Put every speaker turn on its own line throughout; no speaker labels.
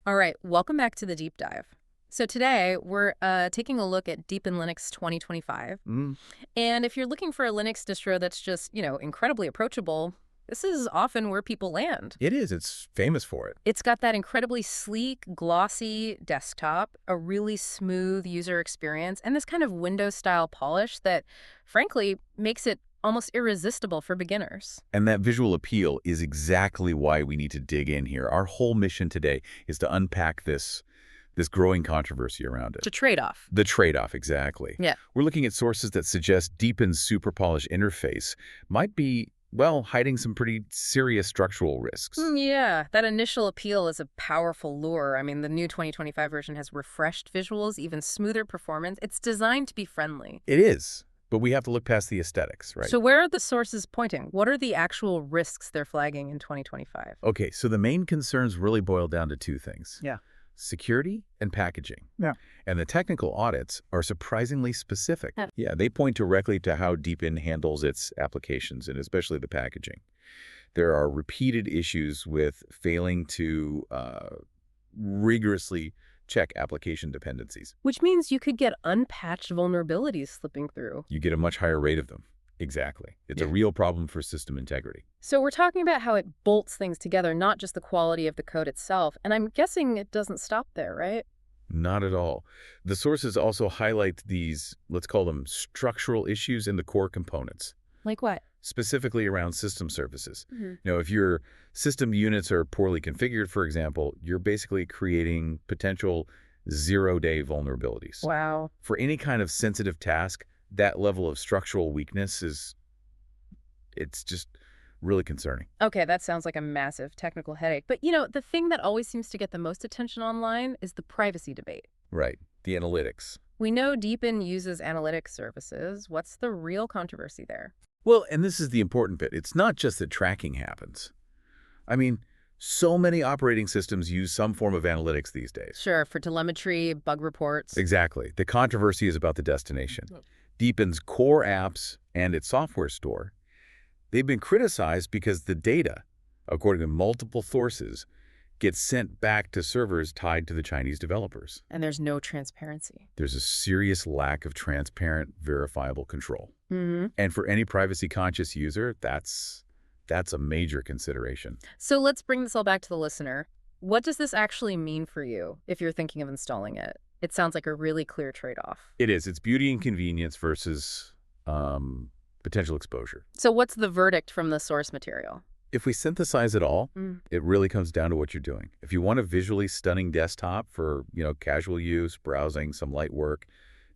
All right, welcome back to the deep dive. So today we're taking a look at Deepin Linux 2025.
Mm,
And if you're looking for a Linux distro that's just, incredibly approachable, this is often where people land.
it is. It's famous for it.
It's got that incredibly sleek, glossy desktop, a really smooth user experience, and this kind of Windows-style polish that, frankly, makes it almost irresistible for beginners.
And that visual appeal is exactly why we need to dig in here. Our whole mission today is to unpack this growing controversy around it.
It's a trade-off.
The trade-off, exactly.
Yeah.
We're looking at sources that suggest Deepin's super polished interface might be, well, hiding some pretty serious structural risks.
Yeah, that initial appeal is a powerful lure. I mean, the new 2025 version has refreshed visuals, even smoother performance. It's designed to be friendly.
It is, but we have to look past the aesthetics, right?
So where are the sources pointing? What are the actual risks they're flagging in 2025?
Okay, so the main concerns really boil down to two things.
Yeah.
Security and packaging.
Yeah.
And the technical audits are surprisingly specific.
Yeah.
Yeah, they point directly to how Deepin handles its applications, and especially the packaging. There are repeated issues with failing to rigorously check application dependencies.
Which means you could get unpatched vulnerabilities slipping through.
You get a much higher rate of them. Exactly. It's a real problem for system integrity.
So we're talking about how it bolts things together, not just the quality of the code itself. And I'm guessing it doesn't stop there, right?
Not at all. The sources also highlight these, let's call them structural issues in the core components,
Like what?
specifically around system services.
Mm-hmm.
You know, if your system units are poorly configured, for example, you're basically creating potential zero-day vulnerabilities.
Wow.
For any kind of sensitive task, that level of structural weakness it's just really concerning.
Okay, that sounds like a massive technical headache. But, the thing that always seems to get the most attention online is the privacy debate.
Right. The analytics.
We know Deepin uses analytics services. What's the real controversy there?
Well, and this is the important bit. It's not just that tracking happens. I mean, so many operating systems use some form of analytics these days.
Sure, for telemetry, bug reports.
Exactly. The controversy is about the destination. Deepin's core apps and its software store, they've been criticized because the data, according to multiple sources, gets sent back to servers tied to the Chinese developers.
And there's no transparency.
There's a serious lack of transparent, verifiable control.
Mm-hmm.
And for any privacy-conscious user, that's a major consideration.
So let's bring this all back to the listener. What does this actually mean for you if you're thinking of installing it? It sounds like a really clear trade-off.
It is. It's beauty and convenience versus potential exposure.
So what's the verdict from the source material?
If we synthesize it all, it really comes down to what you're doing. If you want a visually stunning desktop for, casual use, browsing, some light work,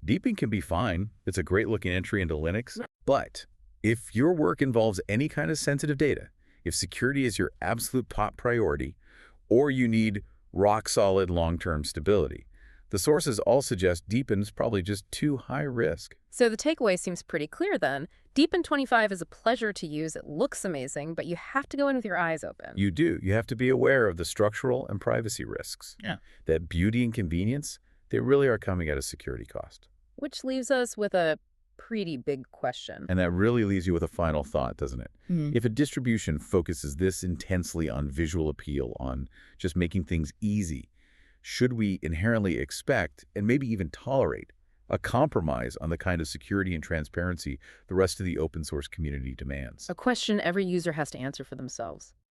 Deepin can be fine. It's a great-looking entry into Linux. But if your work involves any kind of sensitive data, if security is your absolute top priority, or you need rock-solid long-term stability, the sources all suggest Deepin's probably just too high risk.
So the takeaway seems pretty clear then. Deepin 25 is a pleasure to use. It looks amazing, but you have to go in with your eyes open.
You do. You have to be aware of the structural and privacy risks.
Yeah.
That beauty and convenience, they really are coming at a security cost.
Which leaves us with a pretty big question.
And that really leaves you with a final thought, doesn't it? If a distribution focuses this intensely on visual appeal, on just making things easy, should we inherently expect, and maybe even tolerate, a compromise on the kind of security and transparency the rest of the open source community demands?
A question every user has to answer for themselves.